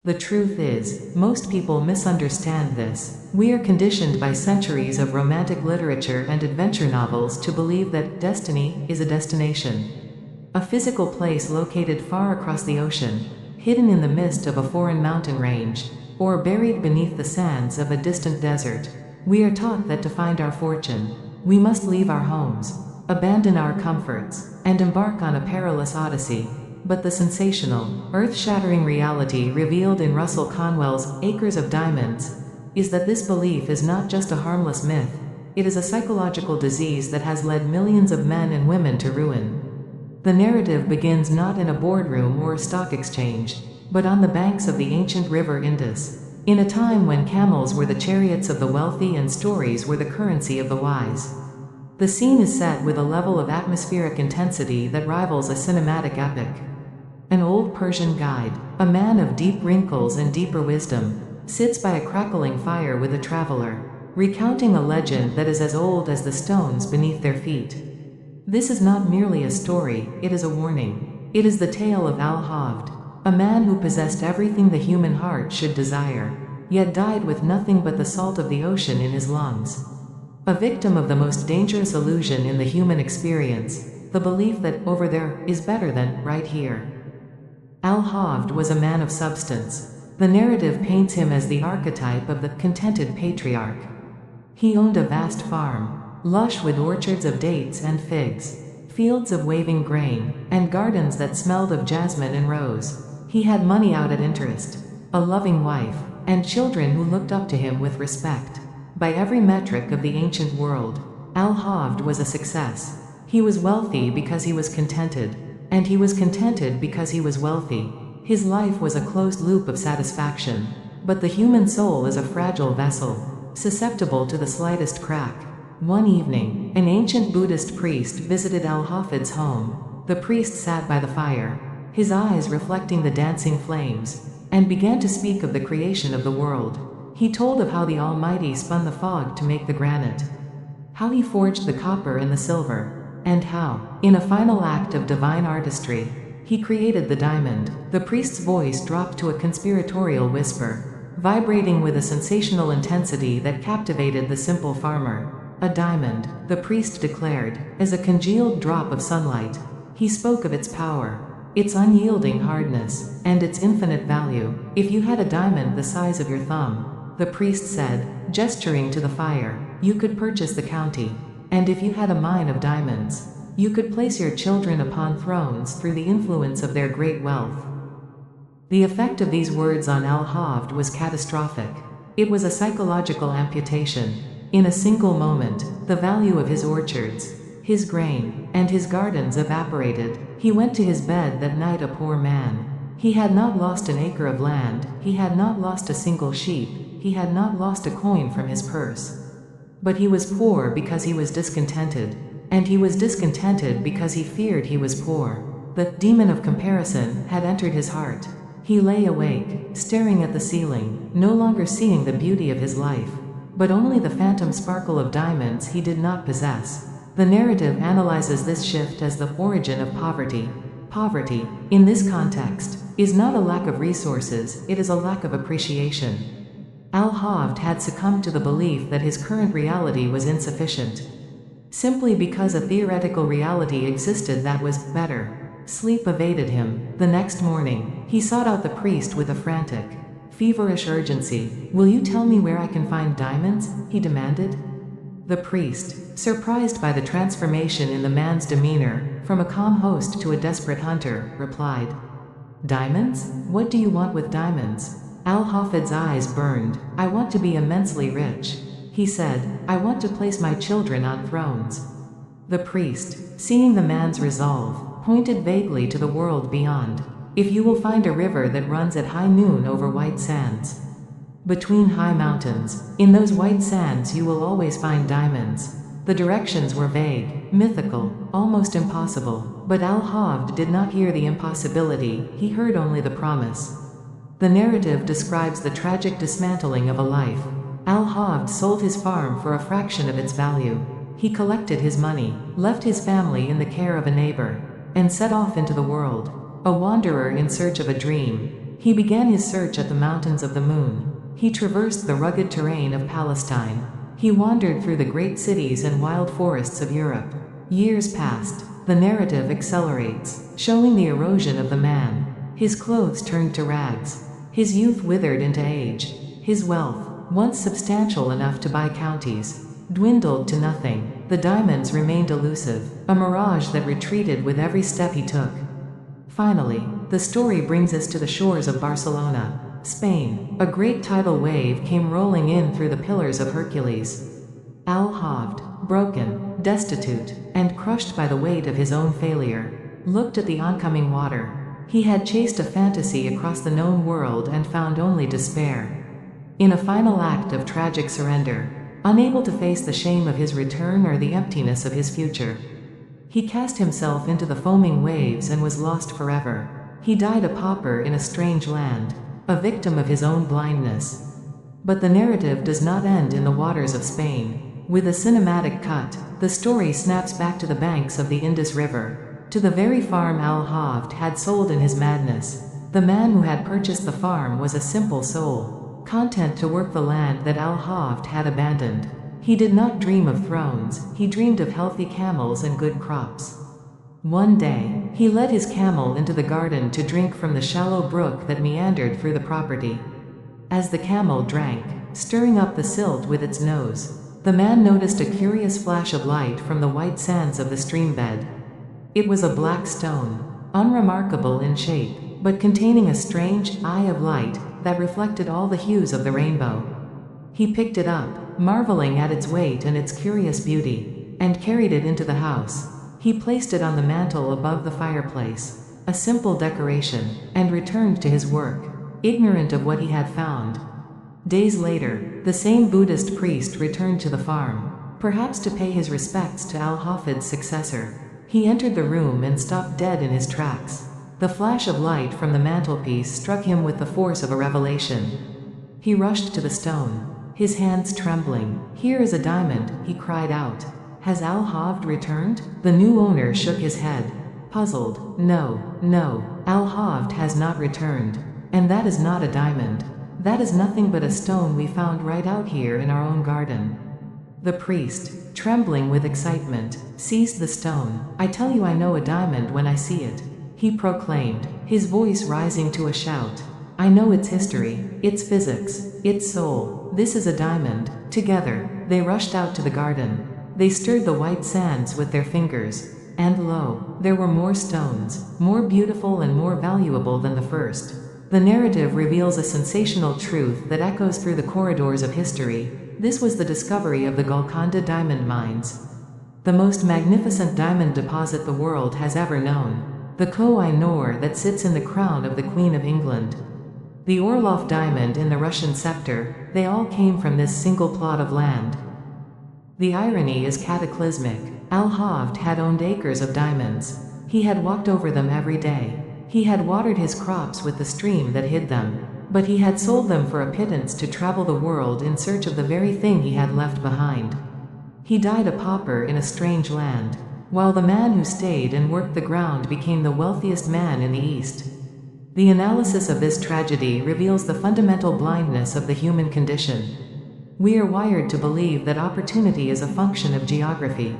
The truth is, most people misunderstand this. We are conditioned by centuries of romantic literature and adventure novels to believe that destiny is a destination. A physical place located far across the ocean, hidden in the mist of a foreign mountain range, or buried beneath the sands of a distant desert. We are taught that to find our fortune, we must leave our homes, abandon our comforts, and embark on a perilous odyssey. But the sensational, earth-shattering reality revealed in Russell Conwell's Acres of Diamonds is that this belief is not just a harmless myth, it is a psychological disease that has led millions of men and women to ruin. The narrative begins not in a boardroom or a stock exchange, but on the banks of the ancient river Indus, in a time when camels were the chariots of the wealthy and stories were the currency of the wise. The scene is set with a level of atmospheric intensity that rivals a cinematic epic. An old Persian guide, a man of deep wrinkles and deeper wisdom, sits by a crackling fire with a traveler, recounting a legend that is as old as the stones beneath their feet. This is not merely a story, it is a warning. It is the tale of Al-Havd, a man who possessed everything the human heart should desire, yet died with nothing but the salt of the ocean in his lungs. A victim of the most dangerous illusion in the human experience, the belief that over there is better than right here. Al-Havd was a man of substance. The narrative paints him as the archetype of the contented patriarch. He owned a vast farm, lush with orchards of dates and figs, fields of waving grain, and gardens that smelled of jasmine and rose. He had money out at interest, a loving wife, and children who looked up to him with respect. By every metric of the ancient world, Al-Havd was a success. He was wealthy because he was contented, and he was contented because he was wealthy. His life was a closed loop of satisfaction. But the human soul is a fragile vessel, susceptible to the slightest crack. One evening, an ancient Buddhist priest visited Al-Hafid's home. The priest sat by the fire, his eyes reflecting the dancing flames, and began to speak of the creation of the world. He told of how the Almighty spun the fog to make the granite, how he forged the copper and the silver, and how, in a final act of divine artistry, he created the diamond. The priest's voice dropped to a conspiratorial whisper, vibrating with a sensational intensity that captivated the simple farmer. A diamond, the priest declared, is a congealed drop of sunlight. He spoke of its power, its unyielding hardness, and its infinite value. If you had a diamond the size of your thumb, the priest said, gesturing to the fire, you could purchase the county. And if you had a mine of diamonds, you could place your children upon thrones through the influence of their great wealth. The effect of these words on Al-Havd was catastrophic. It was a psychological amputation. In a single moment, the value of his orchards, his grain, and his gardens evaporated. He went to his bed that night a poor man. He had not lost an acre of land, he had not lost a single sheep, he had not lost a coin from his purse. But he was poor because he was discontented, and he was discontented because he feared he was poor. The demon of comparison had entered his heart. He lay awake, staring at the ceiling, no longer seeing the beauty of his life, but only the phantom sparkle of diamonds he did not possess. The narrative analyzes this shift as the origin of poverty. Poverty, in this context, is not a lack of resources, it is a lack of appreciation. Al-Havd had succumbed to the belief that his current reality was insufficient, simply because a theoretical reality existed that was better. Sleep evaded him. The next morning, he sought out the priest with a frantic, feverish urgency. Will you tell me where I can find diamonds? He demanded. The priest, surprised by the transformation in the man's demeanor, from a calm host to a desperate hunter, replied, Diamonds? What do you want with diamonds? Al-Hafid's eyes burned. I want to be immensely rich. He said, I want to place my children on thrones. The priest, seeing the man's resolve, pointed vaguely to the world beyond. If you will find a river that runs at high noon over white sands, between high mountains, in those white sands you will always find diamonds. The directions were vague, mythical, almost impossible, but Al-Havd did not hear the impossibility, he heard only the promise. The narrative describes the tragic dismantling of a life. Al-Havd sold his farm for a fraction of its value. He collected his money, left his family in the care of a neighbor, and set off into the world, a wanderer in search of a dream. He began his search at the mountains of the moon. He traversed the rugged terrain of Palestine. He wandered through the great cities and wild forests of Europe. Years passed. The narrative accelerates, showing the erosion of the man. His clothes turned to rags. His youth withered into age. His wealth, once substantial enough to buy counties, dwindled to nothing. The diamonds remained elusive, a mirage that retreated with every step he took. Finally, the story brings us to the shores of Barcelona, Spain. A great tidal wave came rolling in through the Pillars of Hercules. Al-Havd, broken, destitute, and crushed by the weight of his own failure, looked at the oncoming water. He had chased a fantasy across the known world and found only despair. In a final act of tragic surrender, unable to face the shame of his return or the emptiness of his future, he cast himself into the foaming waves and was lost forever. He died a pauper in a strange land, a victim of his own blindness. But the narrative does not end in the waters of Spain. With a cinematic cut, the story snaps back to the banks of the Indus River, to the very farm Al-Havd had sold in his madness. The man who had purchased the farm was a simple soul, content to work the land that Al-Havd had abandoned. He did not dream of thrones, he dreamed of healthy camels and good crops. One day, he led his camel into the garden to drink from the shallow brook that meandered through the property. As the camel drank, stirring up the silt with its nose, the man noticed a curious flash of light from the white sands of the streambed. It was a black stone, unremarkable in shape, but containing a strange eye of light that reflected all the hues of the rainbow. He picked it up, marveling at its weight and its curious beauty, and carried it into the house. He placed it on the mantel above the fireplace, a simple decoration, and returned to his work, ignorant of what he had found. Days later, the same Buddhist priest returned to the farm, perhaps to pay his respects to Al-Hafid's successor. He entered the room and stopped dead in his tracks. The flash of light from the mantelpiece struck him with the force of a revelation. He rushed to the stone, his hands trembling. "Here is a diamond," he cried out. "Has Al-Havd returned?" The new owner shook his head, puzzled. No, Al-Havd has not returned. And that is not a diamond. That is nothing but a stone we found right out here in our own garden. The priest, trembling with excitement, seized the stone. "I tell you I know a diamond when I see it," he proclaimed, his voice rising to a shout. "I know its history, its physics, its soul. This is a diamond." Together, they rushed out to the garden. They stirred the white sands with their fingers, and lo, there were more stones, more beautiful and more valuable than the first. The narrative reveals a sensational truth that echoes through the corridors of history. This was the discovery of the Golconda diamond mines, the most magnificent diamond deposit the world has ever known, the Koh-i-Noor that sits in the crown of the Queen of England, the Orlov diamond in the Russian scepter. They all came from this single plot of land. The irony is cataclysmic. Al-Havd had owned acres of diamonds. He had walked over them every day. He had watered his crops with the stream that hid them. But he had sold them for a pittance to travel the world in search of the very thing he had left behind. He died a pauper in a strange land, while the man who stayed and worked the ground became the wealthiest man in the East. The analysis of this tragedy reveals the fundamental blindness of the human condition. We are wired to believe that opportunity is a function of geography.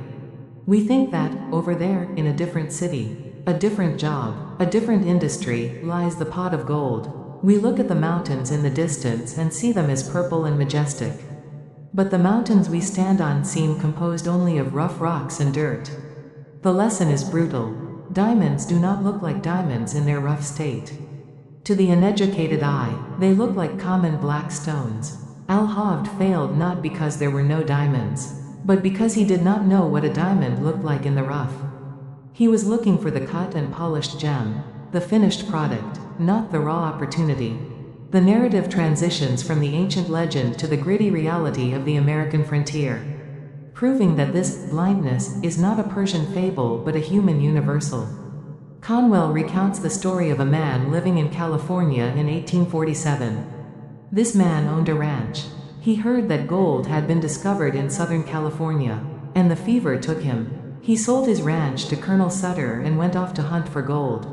We think that, over there, in a different city, a different job, a different industry, lies the pot of gold. We look at the mountains in the distance and see them as purple and majestic. But the mountains we stand on seem composed only of rough rocks and dirt. The lesson is brutal. Diamonds do not look like diamonds in their rough state. To the uneducated eye, they look like common black stones. Al-Havd failed not because there were no diamonds, but because he did not know what a diamond looked like in the rough. He was looking for the cut and polished gem, the finished product, not the raw opportunity. The narrative transitions from the ancient legend to the gritty reality of the American frontier, proving that this blindness is not a Persian fable but a human universal. Conwell recounts the story of a man living in California in 1847. This man owned a ranch. He heard that gold had been discovered in Southern California, and the fever took him. He sold his ranch to Colonel Sutter and went off to hunt for gold.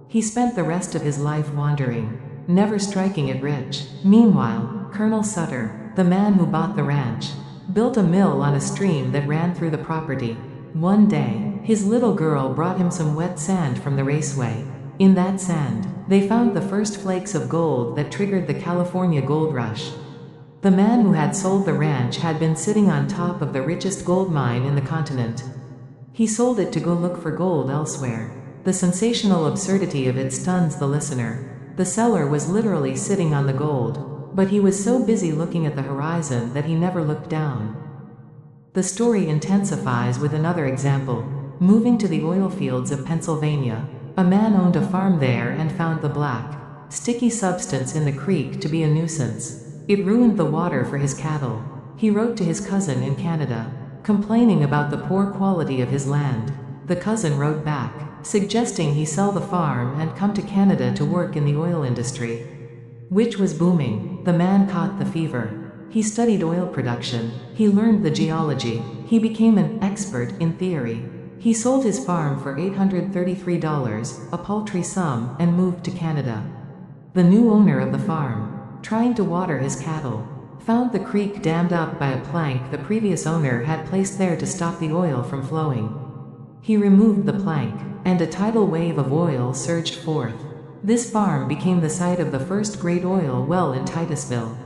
He spent the rest of his life wandering, never striking it rich. Meanwhile, Colonel Sutter, the man who bought the ranch, built a mill on a stream that ran through the property. One day, his little girl brought him some wet sand from the raceway. In that sand, they found the first flakes of gold that triggered the California gold rush. The man who had sold the ranch had been sitting on top of the richest gold mine in the continent. He sold it to go look for gold elsewhere. The sensational absurdity of it stuns the listener. The seller was literally sitting on the gold, but he was so busy looking at the horizon that he never looked down. The story intensifies with another example. Moving to the oil fields of Pennsylvania, a man owned a farm there and found the black, sticky substance in the creek to be a nuisance. It ruined the water for his cattle. He wrote to his cousin in Canada, complaining about the poor quality of his land. The cousin wrote back, suggesting he sell the farm and come to Canada to work in the oil industry, which was booming. The man caught the fever. He studied oil production. He learned the geology. He became an expert in theory. He sold his farm for $833, a paltry sum, and moved to Canada. The new owner of the farm, trying to water his cattle, found the creek dammed up by a plank the previous owner had placed there to stop the oil from flowing. He removed the plank, and a tidal wave of oil surged forth. This farm became the site of the first great oil well in Titusville,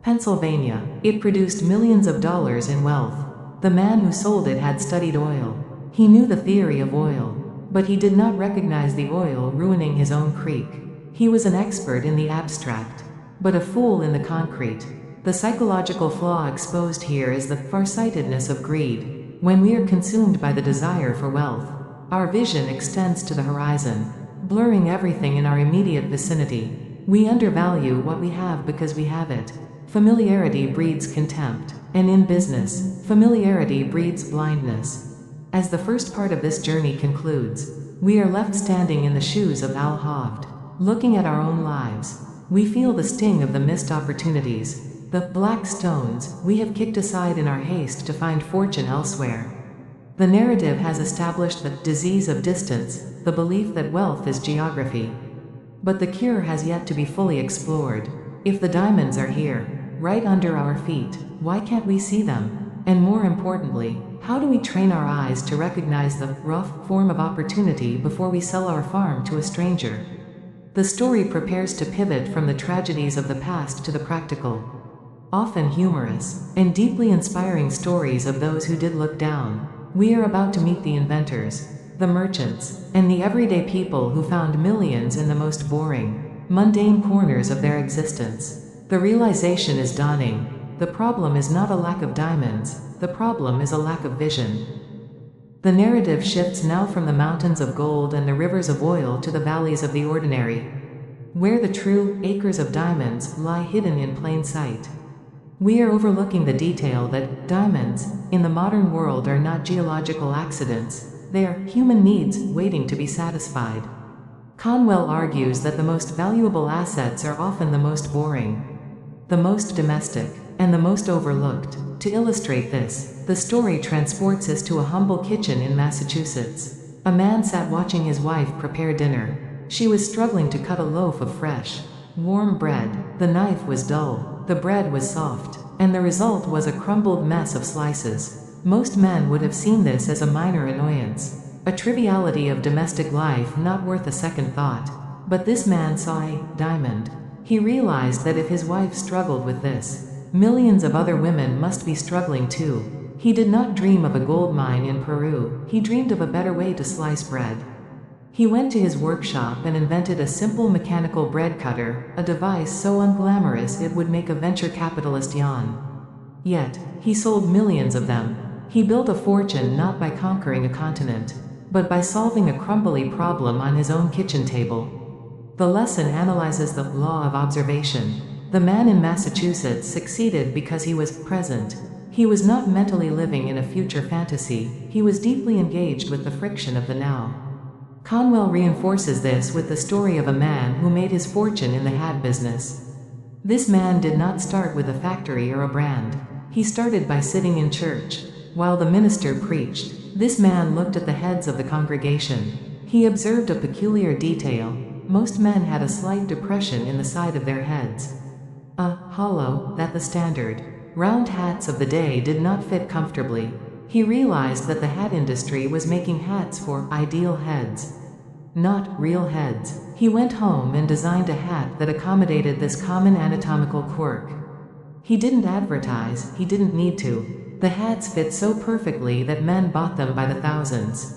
Pennsylvania. It produced millions of dollars in wealth. The man who sold it had studied oil. He knew the theory of oil, but he did not recognize the oil ruining his own creek. He was an expert in the abstract, but a fool in the concrete. The psychological flaw exposed here is the farsightedness of greed. When we are consumed by the desire for wealth, our vision extends to the horizon, blurring everything in our immediate vicinity. We undervalue what we have because we have it. Familiarity breeds contempt, and in business, familiarity breeds blindness. As the first part of this journey concludes, we are left standing in the shoes of Al Havd, looking at our own lives. We feel the sting of the missed opportunities, the black stones we have kicked aside in our haste to find fortune elsewhere. The narrative has established the disease of distance, the belief that wealth is geography. But the cure has yet to be fully explored. If the diamonds are here, right under our feet, why can't we see them? And more importantly, how do we train our eyes to recognize the rough form of opportunity before we sell our farm to a stranger? The story prepares to pivot from the tragedies of the past to the practical, often humorous, and deeply inspiring stories of those who did look down. We are about to meet the inventors, the merchants, and the everyday people who found millions in the most boring, mundane corners of their existence. The realization is dawning. The problem is not a lack of diamonds, the problem is a lack of vision. The narrative shifts now from the mountains of gold and the rivers of oil to the valleys of the ordinary, where the true acres of diamonds lie hidden in plain sight. We are overlooking the detail that diamonds, in the modern world, are not geological accidents, they are human needs waiting to be satisfied. Conwell argues that the most valuable assets are often the most boring, the most domestic, and the most overlooked. To illustrate this, the story transports us to a humble kitchen in Massachusetts. A man sat watching his wife prepare dinner. She was struggling to cut a loaf of fresh, warm bread. The knife was dull, the bread was soft, and the result was a crumbled mess of slices. Most men would have seen this as a minor annoyance, a triviality of domestic life not worth a second thought. But this man saw a diamond. He realized that if his wife struggled with this, millions of other women must be struggling too. He did not dream of a gold mine in Peru, he dreamed of a better way to slice bread. He went to his workshop and invented a simple mechanical bread cutter, a device so unglamorous it would make a venture capitalist yawn. Yet, he sold millions of them. He built a fortune not by conquering a continent, but by solving a crumbly problem on his own kitchen table. The lesson analyzes the law of observation. The man in Massachusetts succeeded because he was present. He was not mentally living in a future fantasy, he was deeply engaged with the friction of the now. Conwell reinforces this with the story of a man who made his fortune in the hat business. This man did not start with a factory or a brand. He started by sitting in church. While the minister preached, this man looked at the heads of the congregation. He observed a peculiar detail. Most men had a slight depression in the side of their heads. A hollow, that the standard round hats of the day did not fit comfortably. He realized that the hat industry was making hats for ideal heads, not real heads. He went home and designed a hat that accommodated this common anatomical quirk. He didn't advertise, he didn't need to. The hats fit so perfectly that men bought them by the thousands.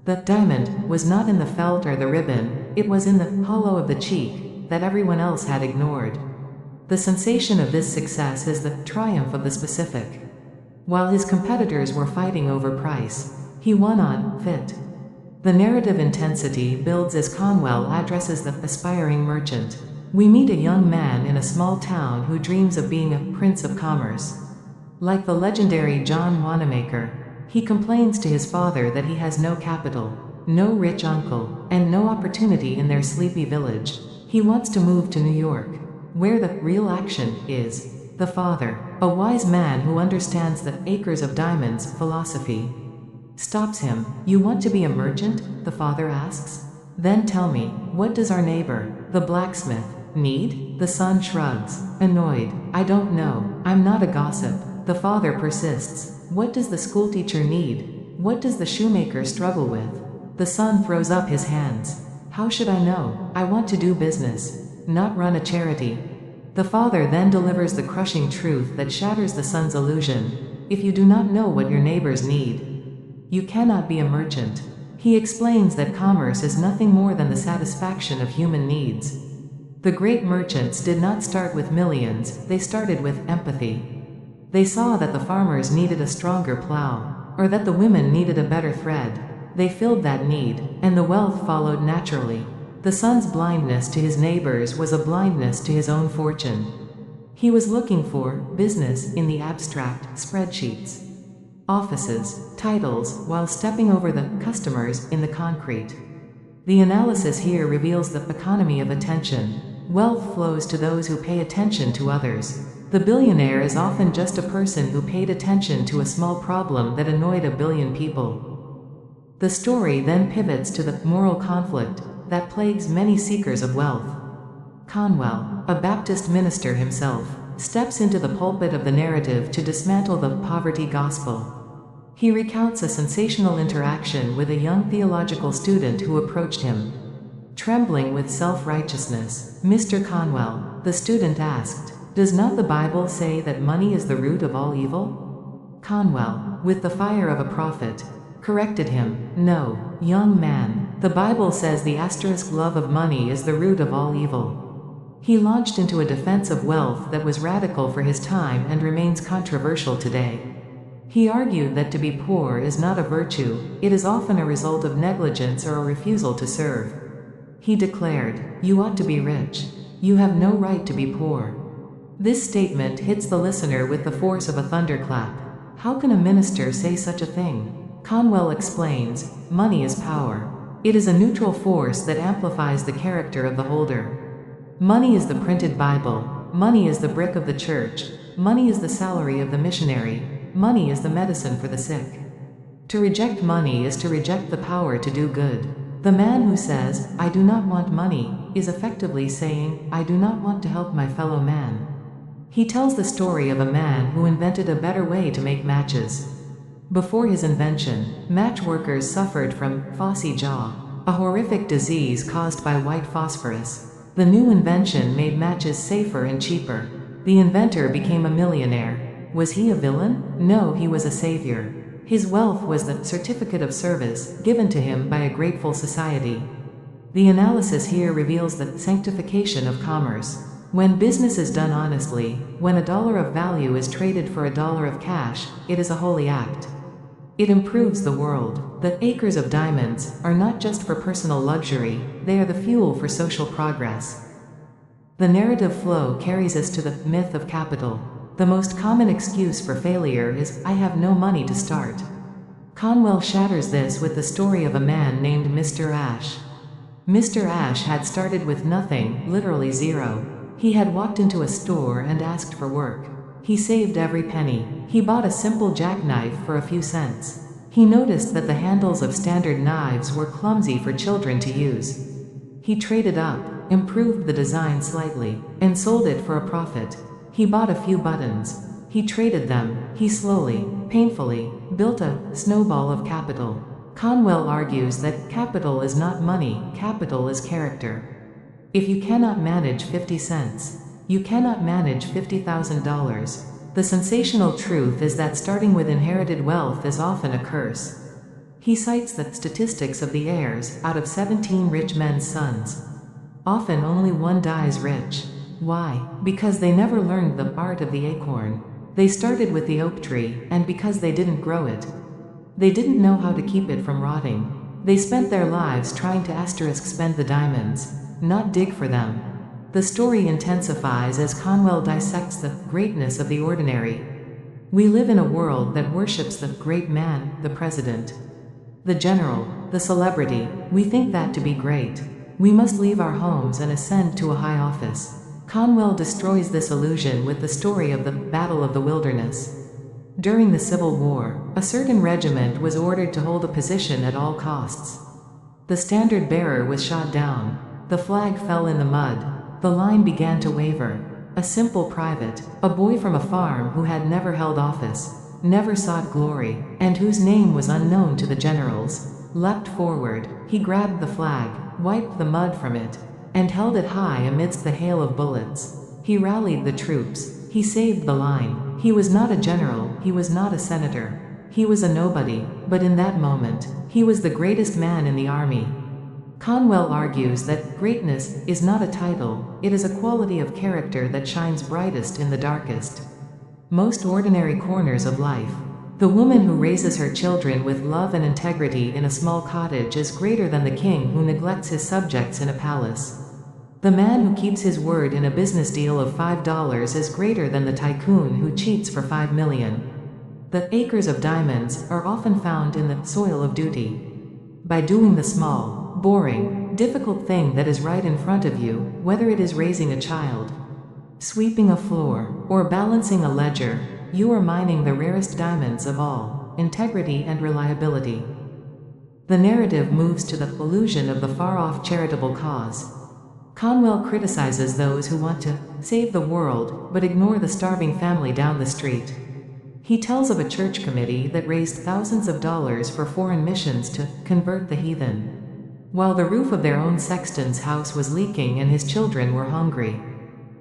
The diamond was not in the felt or the ribbon, it was in the hollow of the cheek that everyone else had ignored. The sensation of this success is the triumph of the specific. While his competitors were fighting over price, he won on fit. The narrative intensity builds as Conwell addresses the aspiring merchant. We meet a young man in a small town who dreams of being a prince of commerce. Like the legendary John Wanamaker, he complains to his father that he has no capital, no rich uncle, and no opportunity in their sleepy village. He wants to move to New York, where the real action is. The father, a wise man who understands the acres of diamonds philosophy, stops him. You want to be a merchant? The father asks. Then tell me, what does our neighbor, the blacksmith, need? The son shrugs, annoyed. I don't know. I'm not a gossip. The father persists. What does the schoolteacher need? What does the shoemaker struggle with? The son throws up his hands. How should I know? I want to do business, not run a charity. The father then delivers the crushing truth that shatters the son's illusion. If you do not know what your neighbors need, you cannot be a merchant. He explains that commerce is nothing more than the satisfaction of human needs. The great merchants did not start with millions, they started with empathy. They saw that the farmers needed a stronger plow, or that the women needed a better thread. They filled that need, and the wealth followed naturally. The son's blindness to his neighbors was a blindness to his own fortune. He was looking for business in the abstract, spreadsheets, offices, titles, while stepping over the customers in the concrete. The analysis here reveals the economy of attention. Wealth flows to those who pay attention to others. The billionaire is often just a person who paid attention to a small problem that annoyed a billion people. The story then pivots to the moral conflict that plagues many seekers of wealth. Conwell, a Baptist minister himself, steps into the pulpit of the narrative to dismantle the poverty gospel. He recounts a sensational interaction with a young theological student who approached him. Trembling with self-righteousness, Mr. Conwell, the student asked, "Does not the Bible say that money is the root of all evil?" Conwell, with the fire of a prophet, corrected him, "No, young man, the Bible says the love of money is the root of all evil." He launched into a defense of wealth that was radical for his time and remains controversial today. He argued that to be poor is not a virtue, it is often a result of negligence or a refusal to serve. He declared, "You ought to be rich. You have no right to be poor." This statement hits the listener with the force of a thunderclap. How can a minister say such a thing? Conwell explains, money is power. It is a neutral force that amplifies the character of the holder. Money is the printed Bible. Money is the brick of the church. Money is the salary of the missionary. Money is the medicine for the sick. To reject money is to reject the power to do good. The man who says, "I do not want money," is effectively saying, "I do not want to help my fellow man." He tells the story of a man who invented a better way to make matches. Before his invention, match workers suffered from phossy jaw, a horrific disease caused by white phosphorus. The new invention made matches safer and cheaper. The inventor became a millionaire. Was he a villain? No, he was a savior. His wealth was the certificate of service given to him by a grateful society. The analysis here reveals the sanctification of commerce. When business is done honestly, when $1 of value is traded for $1 of cash, it is a holy act. It improves the world. The acres of diamonds are not just for personal luxury, they are the fuel for social progress. The narrative flow carries us to the myth of capital. The most common excuse for failure is, "I have no money to start." Conwell shatters this with the story of a man named Mr. Ash. Mr. Ash had started with nothing, literally zero. He had walked into a store and asked for work. He saved every penny. He bought a simple jackknife for a few cents. He noticed that the handles of standard knives were clumsy for children to use. He traded up, improved the design slightly, and sold it for a profit. He bought a few buttons. He traded them. He slowly, painfully, built a snowball of capital. Conwell argues that capital is not money, capital is character. If you cannot manage 50 cents, you cannot manage $50,000. The sensational truth is that starting with inherited wealth is often a curse. He cites the statistics of the heirs, out of 17 rich men's sons. Often only one dies rich. Why? Because they never learned the art of the acorn. They started with the oak tree, and because they didn't grow it, they didn't know how to keep it from rotting. They spent their lives trying to spend the diamonds, not dig for them. The story intensifies as Conwell dissects the greatness of the ordinary. We live in a world that worships the great man, the president, the general, the celebrity. We think that to be great, we must leave our homes and ascend to a high office. Conwell destroys this illusion with the story of the Battle of the Wilderness. During the Civil War, a certain regiment was ordered to hold a position at all costs. The standard bearer was shot down. The flag fell in the mud. The line began to waver. A simple private, a boy from a farm who had never held office, never sought glory, and whose name was unknown to the generals, leapt forward. He grabbed the flag, wiped the mud from it, and held it high amidst the hail of bullets. He rallied the troops. He saved the line. He was not a general, he was not a senator. He was a nobody, but in that moment, he was the greatest man in the army. Conwell argues that greatness is not a title, it is a quality of character that shines brightest in the darkest, most ordinary corners of life. The woman who raises her children with love and integrity in a small cottage is greater than the king who neglects his subjects in a palace. The man who keeps his word in a business deal of $5 is greater than the tycoon who cheats for $5 million. The acres of diamonds are often found in the soil of duty. By doing the small, boring, difficult thing that is right in front of you, whether it is raising a child, sweeping a floor, or balancing a ledger, you are mining the rarest diamonds of all, integrity and reliability. The narrative moves to the illusion of the far-off charitable cause. Conwell criticizes those who want to save the world, but ignore the starving family down the street. He tells of a church committee that raised thousands of dollars for foreign missions to convert the heathen, while the roof of their own sexton's house was leaking and his children were hungry.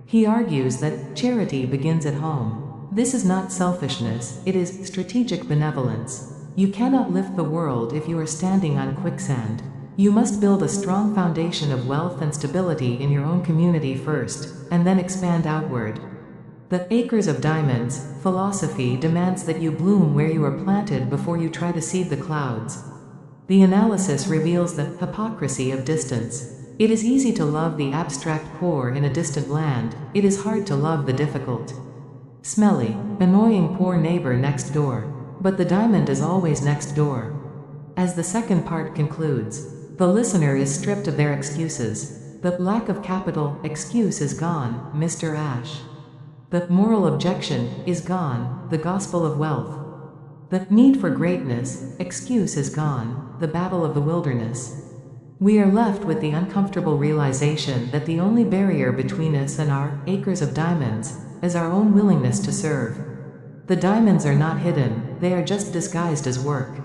He argues that charity begins at home. This is not selfishness, it is strategic benevolence. You cannot lift the world if you are standing on quicksand. You must build a strong foundation of wealth and stability in your own community first, and then expand outward. The acres of diamonds philosophy demands that you bloom where you are planted before you try to seed the clouds. The analysis reveals the hypocrisy of distance. It is easy to love the abstract poor in a distant land, it is hard to love the difficult, smelly, annoying poor neighbor next door. But the diamond is always next door. As the second part concludes, the listener is stripped of their excuses. The lack of capital excuse is gone, Mr. Ash. The moral objection is gone, the gospel of wealth. The need for greatness excuse is gone, the battle of the wilderness. We are left with the uncomfortable realization that the only barrier between us and our acres of diamonds is our own willingness to serve. The diamonds are not hidden, they are just disguised as work.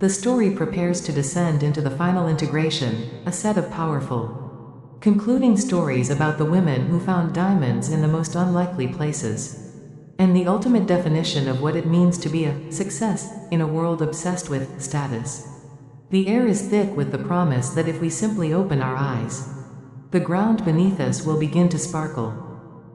The story prepares to descend into the final integration, a set of powerful, concluding stories about the women who found diamonds in the most unlikely places, and the ultimate definition of what it means to be a success in a world obsessed with status. The air is thick with the promise that if we simply open our eyes, the ground beneath us will begin to sparkle.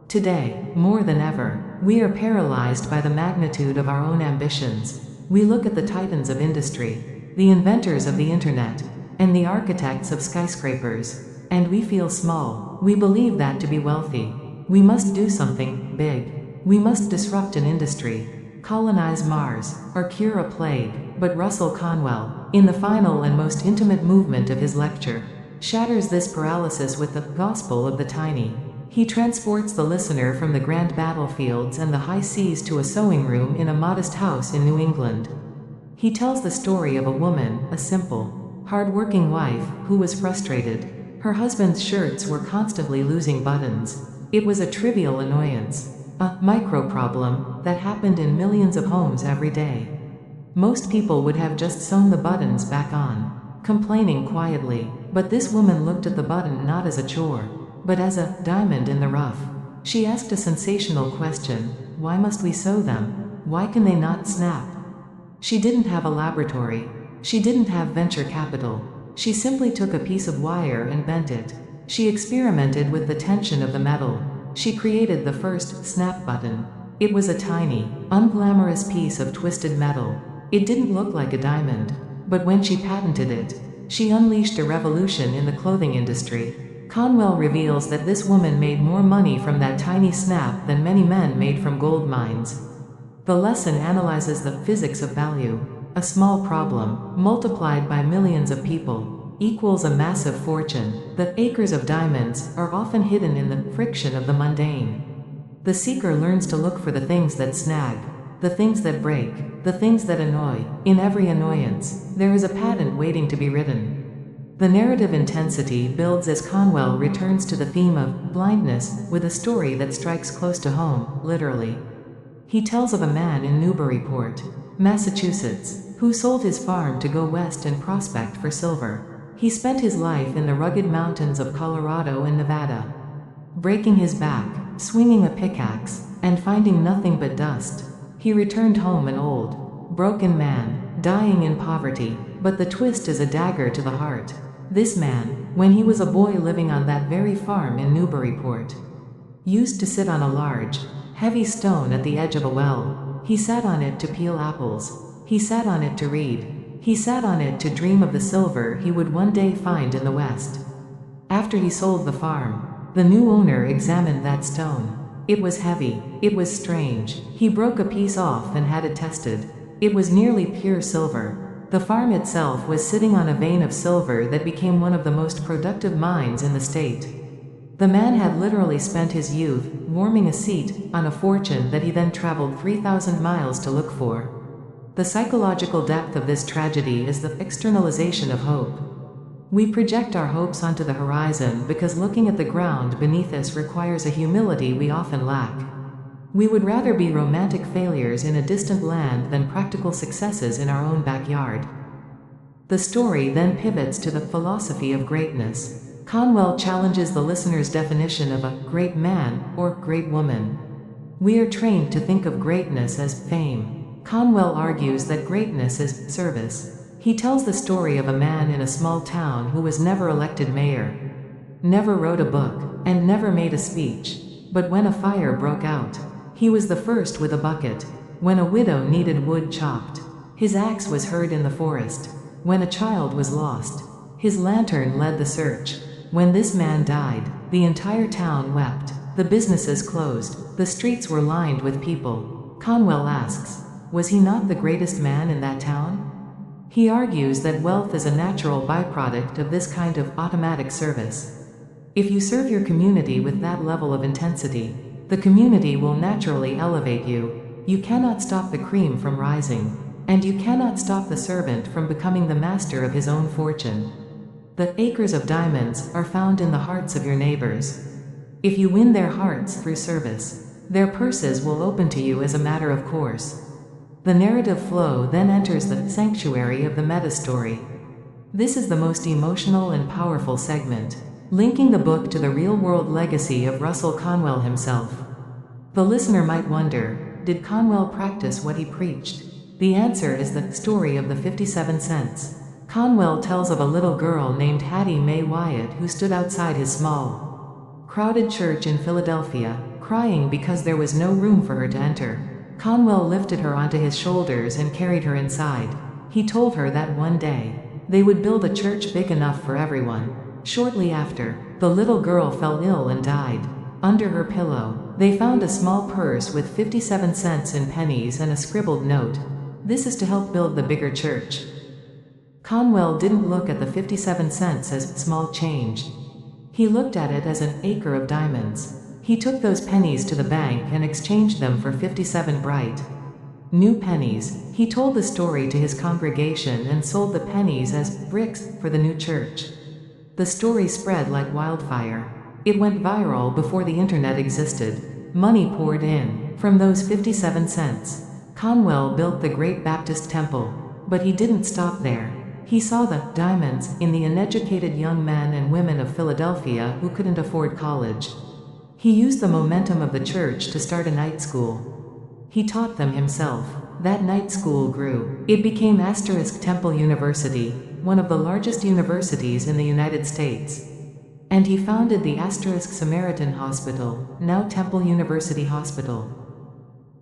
Today, more than ever, we are paralyzed by the magnitude of our own ambitions. We look at the titans of industry, the inventors of the internet, and the architects of skyscrapers, and we feel small. We believe that to be wealthy, we must do something big. We must disrupt an industry, colonize Mars, or cure a plague. But Russell Conwell, in the final and most intimate movement of his lecture, shatters this paralysis with the gospel of the tiny. He transports the listener from the grand battlefields and the high seas to a sewing room in a modest house in New England. He tells the story of a woman, a simple, hard-working wife, who was frustrated. Her husband's shirts were constantly losing buttons. It was a trivial annoyance. A micro problem that happened in millions of homes every day. Most people would have just sewn the buttons back on, complaining quietly, but this woman looked at the button not as a chore, but as a diamond in the rough. She asked a sensational question: why must we sew them? Why can they not snap? She didn't have a laboratory. She didn't have venture capital. She simply took a piece of wire and bent it. She experimented with the tension of the metal. She created the first snap button. It was a tiny, unglamorous piece of twisted metal. It didn't look like a diamond. But when she patented it, she unleashed a revolution in the clothing industry. Conwell reveals that this woman made more money from that tiny snap than many men made from gold mines. The lesson analyzes the physics of value. A small problem, multiplied by millions of people, equals a massive fortune. The acres of diamonds are often hidden in the friction of the mundane. The seeker learns to look for the things that snag, the things that break, the things that annoy. In every annoyance, there is a patent waiting to be written. The narrative intensity builds as Conwell returns to the theme of blindness with a story that strikes close to home, literally. He tells of a man in Newburyport, Massachusetts, who sold his farm to go west and prospect for silver. He spent his life in the rugged mountains of Colorado and Nevada, breaking his back, swinging a pickaxe, and finding nothing but dust. He returned home an old, broken man, dying in poverty, but the twist is a dagger to the heart. This man, when he was a boy living on that very farm in Newburyport, used to sit on a large, heavy stone at the edge of a well. He sat on it to peel apples. He sat on it to read. He sat on it to dream of the silver he would one day find in the West. After he sold the farm, the new owner examined that stone. It was heavy. It was strange. He broke a piece off and had it tested. It was nearly pure silver. The farm itself was sitting on a vein of silver that became one of the most productive mines in the state. The man had literally spent his youth warming a seat on a fortune that he then traveled 3,000 miles to look for. The psychological depth of this tragedy is the externalization of hope. We project our hopes onto the horizon because looking at the ground beneath us requires a humility we often lack. We would rather be romantic failures in a distant land than practical successes in our own backyard. The story then pivots to the philosophy of greatness. Conwell challenges the listener's definition of a great man or great woman. We are trained to think of greatness as fame. Conwell argues that greatness is service. He tells the story of a man in a small town who was never elected mayor, never wrote a book, and never made a speech. But when a fire broke out, he was the first with a bucket. When a widow needed wood chopped, his axe was heard in the forest. When a child was lost, his lantern led the search. When this man died, the entire town wept. The businesses closed. The streets were lined with people. Conwell asks, was he not the greatest man in that town? He argues that wealth is a natural byproduct of this kind of automatic service. If you serve your community with that level of intensity, the community will naturally elevate you. You cannot stop the cream from rising, and you cannot stop the servant from becoming the master of his own fortune. The acres of diamonds are found in the hearts of your neighbors. If you win their hearts through service, their purses will open to you as a matter of course. The narrative flow then enters the sanctuary of the meta-story. This is the most emotional and powerful segment, linking the book to the real-world legacy of Russell Conwell himself. The listener might wonder, did Conwell practice what he preached? The answer is the story of the 57 cents. Conwell tells of a little girl named Hattie Mae Wyatt who stood outside his small, crowded church in Philadelphia, crying because there was no room for her to enter. Conwell lifted her onto his shoulders and carried her inside. He told her that one day, they would build a church big enough for everyone. Shortly after, the little girl fell ill and died. Under her pillow, they found a small purse with 57 cents in pennies and a scribbled note. This is to help build the bigger church. Conwell didn't look at the 57 cents as small change. He looked at it as an acre of diamonds. He took those pennies to the bank and exchanged them for 57 bright, new pennies. He told the story to his congregation and sold the pennies as bricks for the new church. The story spread like wildfire. It went viral before the internet existed. Money poured in from those 57 cents. Conwell built the Great Baptist Temple. But he didn't stop there. He saw the diamonds in the uneducated young men and women of Philadelphia who couldn't afford college. He used the momentum of the church to start a night school. He taught them himself. That night school grew. It became Temple University, one of the largest universities in the United States. And he founded the Samaritan Hospital, now Temple University Hospital.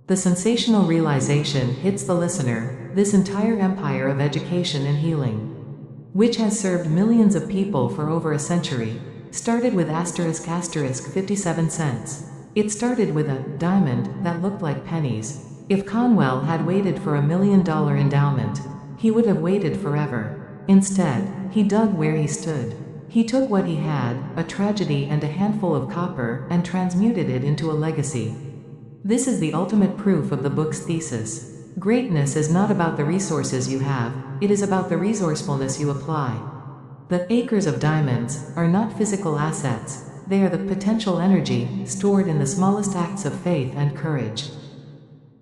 The sensational realization hits the listener, this entire empire of education and healing, which has served millions of people for over a century, started with ** 57 cents. It started with a diamond that looked like pennies. If Conwell had waited for $1 million endowment, he would have waited forever. Instead, he dug where he stood. He took what he had, a tragedy and a handful of copper, and transmuted it into a legacy. This is the ultimate proof of the book's thesis. Greatness is not about the resources you have, it is about the resourcefulness you apply. The acres of diamonds are not physical assets, they are the potential energy stored in the smallest acts of faith and courage.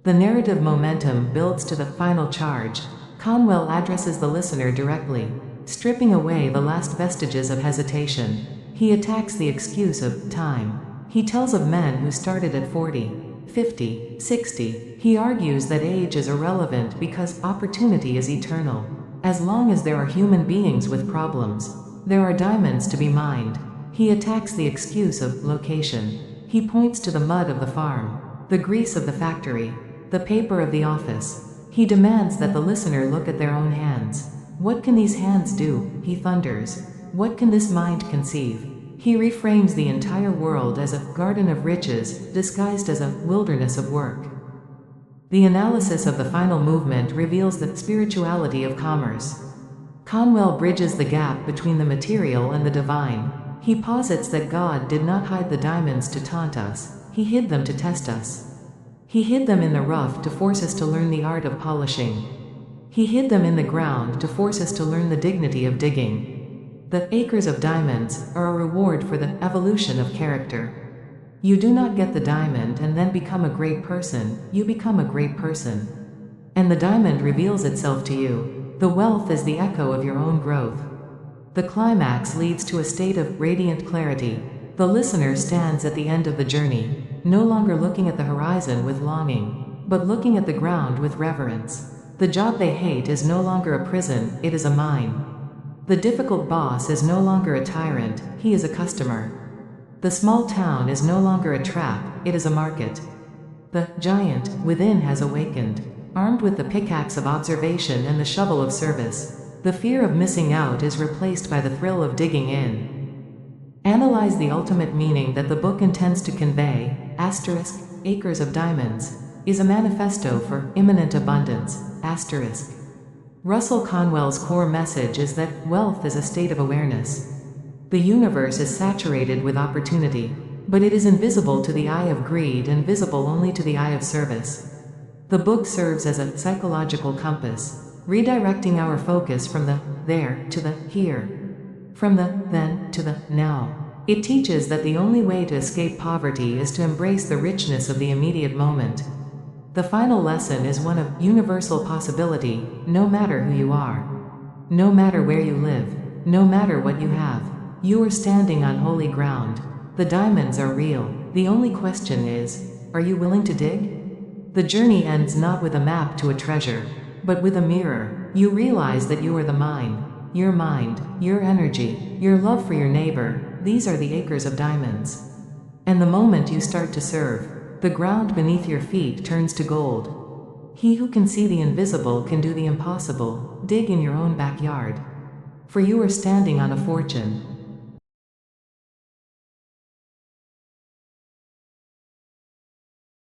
The narrative momentum builds to the final charge. Conwell addresses the listener directly, stripping away the last vestiges of hesitation. He attacks the excuse of time. He tells of men who started at 40, 50, 60. He argues that age is irrelevant because opportunity is eternal. As long as there are human beings with problems, there are diamonds to be mined. He attacks the excuse of location. He points to the mud of the farm, the grease of the factory, the paper of the office. He demands that the listener look at their own hands. What can these hands do? He thunders. What can this mind conceive? He reframes the entire world as a garden of riches, disguised as a wilderness of work. The analysis of the final movement reveals the spirituality of commerce. Conwell bridges the gap between the material and the divine. He posits that God did not hide the diamonds to taunt us, he hid them to test us. He hid them in the rough to force us to learn the art of polishing. He hid them in the ground to force us to learn the dignity of digging. The acres of diamonds are a reward for the evolution of character. You do not get the diamond and then become a great person, you become a great person. And the diamond reveals itself to you. The wealth is the echo of your own growth. The climax leads to a state of radiant clarity. The listener stands at the end of the journey, no longer looking at the horizon with longing, but looking at the ground with reverence. The job they hate is no longer a prison, it is a mine. The difficult boss is no longer a tyrant, he is a customer. The small town is no longer a trap, it is a market. The giant within has awakened, armed with the pickaxe of observation and the shovel of service. The fear of missing out is replaced by the thrill of digging in. Analyze the ultimate meaning that the book intends to convey. * Acres of Diamonds is a manifesto for imminent abundance. * Russell Conwell's core message is that wealth is a state of awareness. The universe is saturated with opportunity, but it is invisible to the eye of greed and visible only to the eye of service. The book serves as a psychological compass, redirecting our focus from the there to the here, from the then to the now. It teaches that the only way to escape poverty is to embrace the richness of the immediate moment. The final lesson is one of universal possibility, no matter who you are. No matter where you live, no matter what you have, you are standing on holy ground. The diamonds are real. The only question is, are you willing to dig? The journey ends not with a map to a treasure, but with a mirror. You realize that you are the mind, your energy, your love for your neighbor. These are the acres of diamonds. And the moment you start to serve, the ground beneath your feet turns to gold. He who can see the invisible can do the impossible. Dig in your own backyard. For you are standing on a fortune.